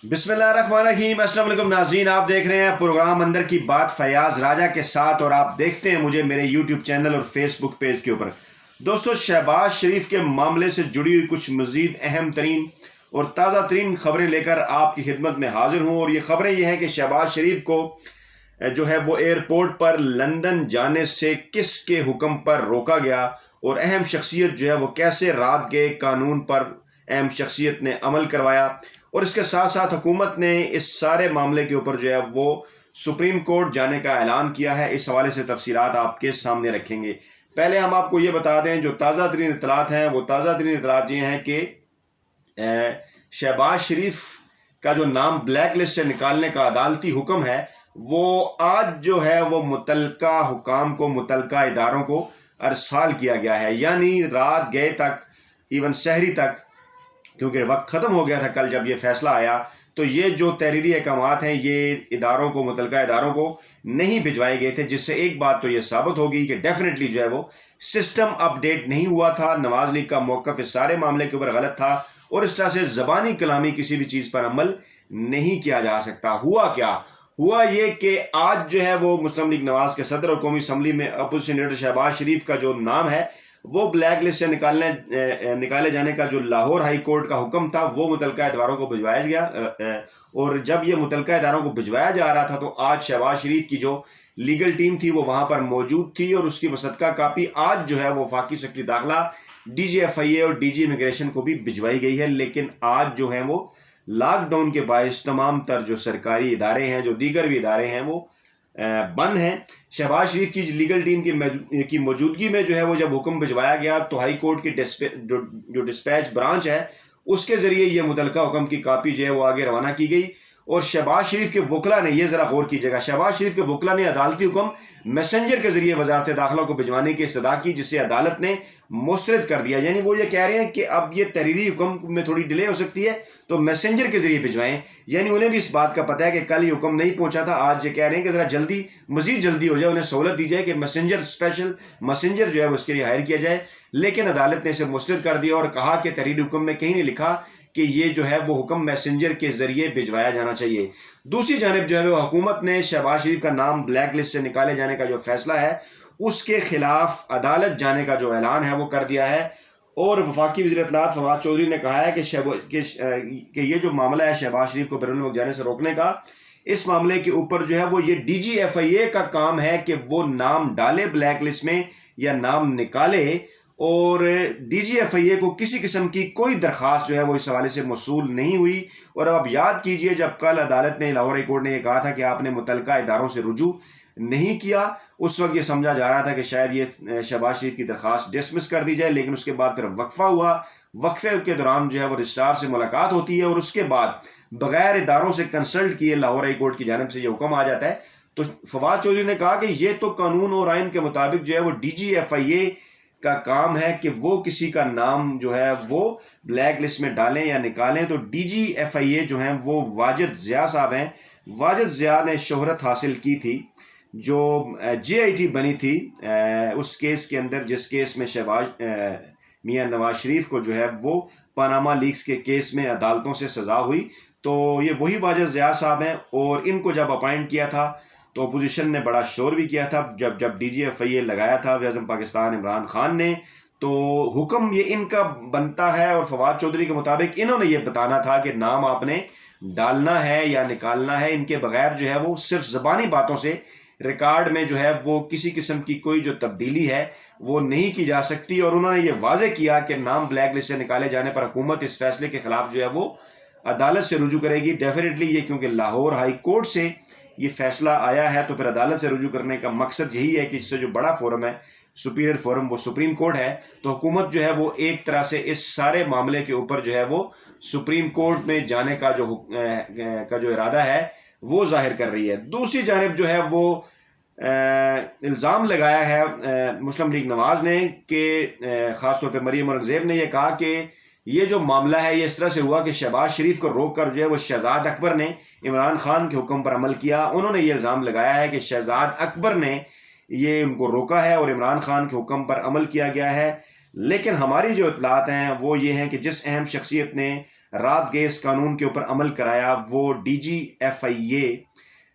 बिस्मिल्लाहिर्रहमानिर्रहीम। अस्सलाम वालेकुम नाज़रीन, आप देख रहे हैं प्रोग्राम अंदर की बात फयाज राजा के साथ और आप देखते हैं मुझे मेरे यूट्यूब चैनल और फेसबुक पेज के ऊपर। दोस्तों, शहबाज शरीफ के मामले से जुड़ी हुई कुछ मजीद अहम तरीन और ताज़ा तरीन खबरें लेकर आपकी खिदमत में हाजिर हूँ। और ये खबरें ये हैं कि शहबाज शरीफ को जो है वो एयरपोर्ट पर लंदन जाने से किसके हुक्म पर रोका गया और अहम शख्सियत जो है वो कैसे रात गए कानून पर अहम शख्सियत ने अमल करवाया। और इसके साथ साथ हुकूमत ने इस सारे मामले के ऊपर जो है वो सुप्रीम कोर्ट जाने का ऐलान किया है। इस हवाले से तफसीलात आपके सामने रखेंगे। पहले हम आपको ये बता दें, जो ताज़ा तरीन इतलात हैं वो ताज़ा तरीन इतलात ये हैं कि शहबाज शरीफ का जो नाम ब्लैक लिस्ट से निकालने का अदालती हुक्म है वो आज जो है वो मुतलका हुकाम को, मुतलका इदारों को अरसाल किया गया है। यानी रात गए तक, इवन सहरी तक, क्योंकि वक्त ख़त्म हो गया था कल जब ये फैसला आया, तो ये जो तहरीरी अहकामात हैं ये इदारों को, मुतलका इदारों को नहीं भिजवाए गए थे। जिससे एक बात तो ये साबित होगी कि डेफिनेटली जो है वो सिस्टम अपडेट नहीं हुआ था। नवाज लीग का मौक़िफ़ इस सारे मामले के ऊपर गलत था और इस तरह से ज़बानी कलामी किसी भी चीज़ पर अमल नहीं किया जा सकता। हुआ क्या? हुआ ये कि आज जो है वो मुस्लिम लीग नवाज के सदर और कौमी असम्बली में अपोजिशन लीडर शहबाज शरीफ का जो नाम है वो ब्लैक लिस्ट से निकाले जाने का जो लाहौर हाई कोर्ट का हुक्म था वो मुतलका इदारों को भिजवाया गया। और जब ये मुतलका इदारों को भिजवाया जा रहा था तो आज शहबाज शरीफ की जो लीगल टीम थी वो वहां पर मौजूद थी और उसकी मुसद्दका कापी आज जो है वो वफाकी सेक्रेटरी दाखिला, DG FIA और DG इमिग्रेशन को भी भिजवाई गई है। लेकिन आज जो है वो लॉकडाउन के बायस तमाम तर जो सरकारी इदारे हैं, जो दीगर भी इदारे हैं, वो बंद हैं। शहबाज शरीफ की लीगल टीम की मौजूदगी में जो है वो जब हुक्म भिजवाया गया तो हाई कोर्ट की जो डिस्पैच ब्रांच है उसके जरिए ये मुतलका हुक्म की कापी जो है वो आगे रवाना की गई। और शहबाज शरीफ के वकला ने, ये जरा गौर कीजिएगा, शहबाज शरीफ के वकला ने अदालती हुक्म मैसेंजर के जरिए वजारत दाखिला को भिजवाने की इस्तदा की, जिसे अदालत ने मुस्तरद कर दिया। यानी वो ये कह रहे हैं कि अब ये तहरीरी हुक्म में थोड़ी डिले हो सकती है तो मैसेंजर के जरिए भिजवाएं। यानी उन्हें भी इस बात का पता है कि कल ही हुक्म नहीं पहुंचा था, आज ये कह रहे हैं कि जरा जल्दी, मजीद जल्दी हो जाए, उन्हें सहूलत दी जाए कि मैसेंजर, स्पेशल मैसेंजर जो है उसके लिए हायर किया जाए। लेकिन अदालत ने इसे मुस्तरद कर दिया और कहा कि तहरीरी हुक्म में कहीं नहीं लिखा कि ये जो है वो हुक्म मैसेंजर के जरिए भिजवाया जाना चाहिए। दूसरी जानिब जो है वो हुकूमत ने शहबाज शरीफ का नाम ब्लैक लिस्ट से निकाले जाने का जो फैसला है उसके खिलाफ अदालत जाने का जो ऐलान है वो कर दिया है। और वफाकी वज़ीर इत्तलात फवाद चौधरी ने कहा है कि ये जो मामला है शहबाज शरीफ को बैरून मुल्क जाने से रोकने का, इस मामले के ऊपर जो है वो ये DG FIA का काम है कि वो नाम डाले ब्लैक लिस्ट में या नाम निकाले। और DG FIA को किसी किस्म की कोई दरख्वास्त जो है वो इस हवाले से मौसूल नहीं हुई। और अब आप याद कीजिए, जब कल अदालत ने, लाहौर हाई कोर्ट ने यह कहा था कि आपने मुतलका इदारों से रुजू नहीं किया, उस वक्त ये समझा जा रहा था कि शायद ये शहबाज शरीफ की दरख्वास्त डिसमिस कर दी जाए। लेकिन उसके बाद फिर वक्फा हुआ, वक्फे के दौरान जो है वो रजिस्ट्रार से मुलाकात होती है और उसके बाद बगैर इदारों से कंसल्ट किए लाहौर हाई कोर्ट की जानिब से ये हुक्म आ जाता है। तो फवाद चौधरी ने कहा कि ये तो कानून और आइन के मुताबिक जो है वो DG FIA का काम है कि वो किसी का नाम जो है वो ब्लैक लिस्ट में डालें या निकालें। तो DG FIA जो हैं वो वाजिद ज़िया साहब हैं। वाजिद ज़िया ने शोहरत हासिल की थी जो JIT बनी थी उस केस के अंदर, जिस केस में शहबाज मियां नवाज शरीफ को जो है वो पनामा लीक्स के केस में अदालतों से सज़ा हुई। तो ये वही वाजिद ज़िया साहब हैं। और इनको जब अपॉइंट किया था तो अपोजिशन ने बड़ा शोर भी किया था जब DG FIA लगाया था वज़ीर पाकिस्तान इमरान खान ने। तो हुक्म ये इनका बनता है और फवाद चौधरी के मुताबिक इन्होंने ये बताना था कि नाम आपने डालना है या निकालना है। इनके बगैर जो है वो सिर्फ ज़बानी बातों से रिकॉर्ड में जो है वो किसी किस्म की कोई जो तब्दीली है वो नहीं की जा सकती। और उन्होंने ये वाजे किया कि नाम ब्लैक लिस्ट से निकाले जाने पर हुकूमत इस फैसले के खिलाफ जो है वो अदालत से रुजू करेगी। डेफिनेटली ये, क्योंकि लाहौर हाई कोर्ट से ये फैसला आया है तो फिर अदालत से रुजू करने का मकसद यही है कि इससे जो बड़ा फोरम है, सुपीरियर फोरम, वो सुप्रीम कोर्ट है। तो हुकूमत जो है वो एक तरह से इस सारे मामले के ऊपर जो है वो सुप्रीम कोर्ट में जाने का जो इरादा है वो जाहिर कर रही है। दूसरी जानिब जो है वो इल्ज़ाम लगाया है मुस्लिम लीग नवाज ने कि ख़ासतौर पर मरीम औरंगज़ेब ने यह कहा कि ये जो मामला है ये इस तरह से हुआ कि शहबाज शरीफ को रोक कर जो है वो शहजाद अकबर ने इमरान खान के हुक्म पर अमल किया। उन्होंने ये इल्ज़ाम लगाया है कि शहजाद अकबर ने ये उनको रोका है और इमरान खान के हुक्म पर अमल किया गया है। लेकिन हमारी जो इतलात हैं वो ये हैं कि जिस अहम शख्सियत ने رات گئے اس قانون کے اوپر عمل کرایا وہ DGFIA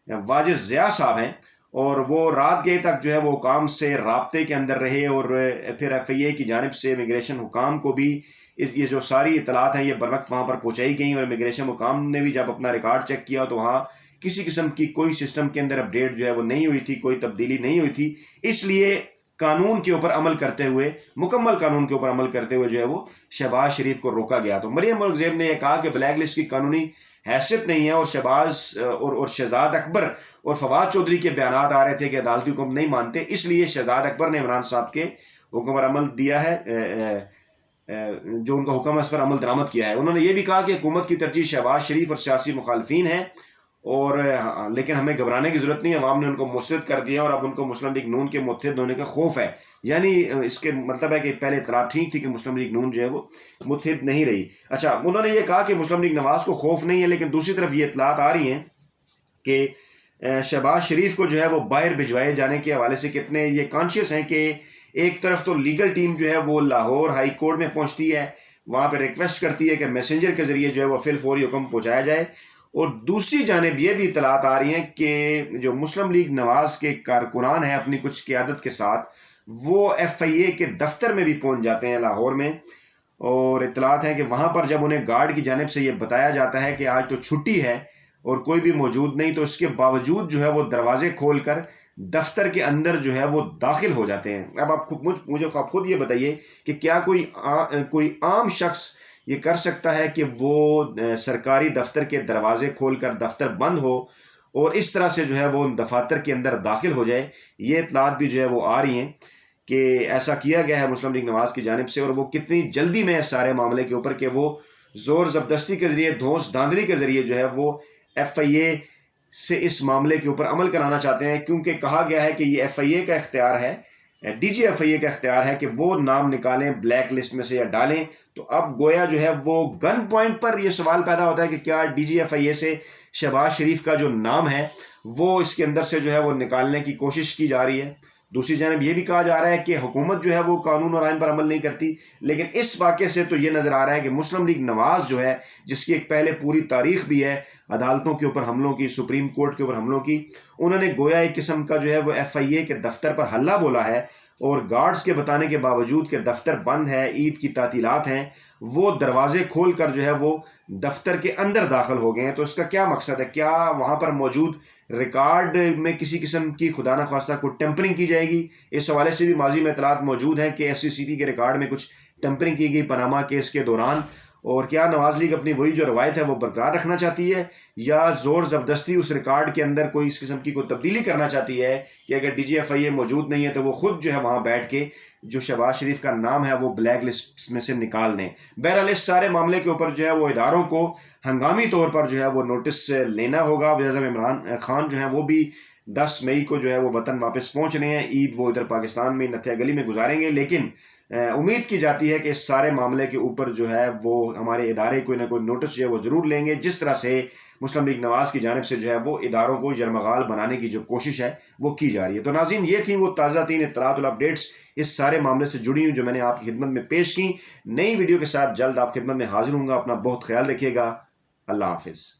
واجد ضیاء صاحب ہیں، اور وہ رات گئے تک جو ہے وہ حکام سے رابطے کے اندر رہے، اور پھر FIA کی جانب سے امیگریشن حکام کو بھی یہ جو ساری اطلاعات ہیں یہ بر وقت وہاں پر پہنچائی گئیں، اور امیگریشن حکام نے بھی جب اپنا ریکارڈ چیک کیا تو وہاں کسی قسم کی کوئی سسٹم کے اندر اپڈیٹ جو ہے وہ نہیں ہوئی تھی، کوئی تبدیلی نہیں ہوئی تھی۔ اس لیے قانون کے اوپر عمل کرتے ہوئے، مکمل قانون کے اوپر عمل کرتے ہوئے جو ہے وہ شہباز شریف کو روکا گیا۔ تو مریم ملک زیب نے یہ کہا کہ بلیک لسٹ کی قانونی حیثیت نہیں ہے، اور شہباز اور شہزاد اکبر اور فواد چودھری کے بیانات آ رہے تھے کہ عدالتی حکم نہیں مانتے، اس لیے شہزاد اکبر نے عمران صاحب کے حکم پر عمل دیا ہے، جو ان کا حکم ہے اس پر عمل درآمد کیا ہے۔ انہوں نے یہ بھی کہا کہ حکومت کی ترجیح شہباز شریف اور سیاسی مخالفین ہیں، اور لیکن ہمیں گھبرانے کی ضرورت نہیں ہے، عوام نے ان کو مسترد کر دیا اور اب ان کو مسلم لیگ نون کے متحد ہونے کا خوف ہے۔ یعنی اس کے مطلب ہے کہ پہلے اطلاع ٹھیک تھی کہ مسلم لیگ نون جو ہے وہ متحد نہیں رہی۔ اچھا، انہوں نے یہ کہا کہ مسلم لیگ نواز کو خوف نہیں ہے، لیکن دوسری طرف یہ اطلاعات آ رہی ہیں کہ شہباز شریف کو جو ہے وہ باہر بھجوائے جانے کے حوالے سے کتنے یہ کانشیس ہیں کہ ایک طرف تو لیگل ٹیم جو ہے وہ لاہور ہائی کورٹ میں پہنچتی ہے، وہاں پہ ریکویسٹ کرتی ہے کہ میسنجر کے ذریعے جو ہے وہ فی الفوری حکم پہنچایا جائے، اور دوسری جانب یہ بھی اطلاعات آ رہی ہیں کہ جو مسلم لیگ نواز کے کارکنان ہیں اپنی کچھ قیادت کے ساتھ وہ FIA کے دفتر میں بھی پہنچ جاتے ہیں لاہور میں، اور اطلاعات ہیں کہ وہاں پر جب انہیں گارڈ کی جانب سے یہ بتایا جاتا ہے کہ آج تو چھٹی ہے اور کوئی بھی موجود نہیں، تو اس کے باوجود جو ہے وہ دروازے کھول کر دفتر کے اندر جو ہے وہ داخل ہو جاتے ہیں۔ اب آپ مجھے خود یہ بتائیے کہ کیا کوئی عام شخص یہ کر سکتا ہے کہ وہ سرکاری دفتر کے دروازے کھول کر دفتر بند ہو اور اس طرح سے جو ہے وہ دفاتر کے اندر داخل ہو جائے؟ یہ اطلاعات بھی جو ہے وہ آ رہی ہیں کہ ایسا کیا گیا ہے مسلم لیگ نواز کی جانب سے، اور وہ کتنی جلدی میں اس سارے معاملے کے اوپر کہ وہ زور زبردستی کے ذریعے، دھونس دھاندلی کے ذریعے جو ہے وہ FIA سے اس معاملے کے اوپر عمل کرانا چاہتے ہیں، کیونکہ کہا گیا ہے کہ یہ FIA کا اختیار ہے، DGFIA کا اختیار ہے کہ وہ نام نکالیں بلیک لسٹ میں سے یا ڈالیں۔ تو اب گویا جو ہے وہ گن پوائنٹ پر یہ سوال پیدا ہوتا ہے کہ کیا DGFIA سے شہباز شریف کا جو نام ہے وہ اس کے اندر سے جو ہے وہ نکالنے کی کوشش کی جا رہی ہے۔ دوسری جانب یہ بھی کہا جا رہا ہے کہ حکومت جو ہے وہ قانون اور آئین پر عمل نہیں کرتی، لیکن اس واقعے سے تو یہ نظر آ رہا ہے کہ مسلم لیگ نواز جو ہے، جس کی ایک پہلے پوری تاریخ بھی ہے عدالتوں کے اوپر حملوں کی، سپریم کورٹ کے اوپر حملوں کی، انہوں نے گویا ایک قسم کا جو ہے وہ FIA کے دفتر پر حلہ بولا ہے، اور گارڈز کے بتانے کے باوجود کہ دفتر بند ہے، عید کی تعطیلات ہیں، وہ دروازے کھول کر جو ہے وہ دفتر کے اندر داخل ہو گئے ہیں۔ تو اس کا کیا مقصد ہے؟ کیا وہاں پر موجود ریکارڈ میں کسی قسم کی خدا نخواستہ کوئی ٹیمپرنگ کی جائے گی؟ اس حوالے سے بھی ماضی میں اطلاعات موجود ہیں کہ SCCT کے ریکارڈ میں کچھ ٹیمپرنگ کی گئی پاناما کیس کے دوران، اور کیا نواز لیگ اپنی وہی جو روایت ہے وہ برقرار رکھنا چاہتی ہے، یا زور زبردستی اس ریکارڈ کے اندر کوئی اس قسم کی کوئی تبدیلی کرنا چاہتی ہے کہ اگر DGFIA موجود نہیں ہے تو وہ خود جو ہے وہاں بیٹھ کے جو شہباز شریف کا نام ہے وہ بلیک لسٹ میں سے نکال دیں؟ بہرحال اس سارے معاملے کے اوپر جو ہے وہ اداروں کو ہنگامی طور پر جو ہے وہ نوٹس لینا ہوگا۔ وزیر اعظم عمران خان جو ہے وہ بھی 10 مئی کو جو ہے وہ وطن واپس پہنچ رہے ہیں، عید وہ ادھر پاکستان میں نتھیا گلی میں گزاریں گے، لیکن امید کی جاتی ہے کہ اس سارے معاملے کے اوپر جو ہے وہ ہمارے ادارے کوئی نہ کوئی نوٹس جو ہے وہ ضرور لیں گے، جس طرح سے مسلم لیگ نواز کی جانب سے جو ہے وہ اداروں کو یرمغال بنانے کی جو کوشش ہے وہ کی جا رہی ہے۔ تو ناظرین، یہ تھی وہ تازہ ترین اطلاعات اور اپڈیٹس اس سارے معاملے سے جڑی ہوئی جو میں نے آپ کی خدمت میں پیش کی۔ نئی ویڈیو کے ساتھ جلد آپ خدمت میں حاضر ہوں گا۔ اپنا بہت خیال رکھیے گا۔ اللہ حافظ۔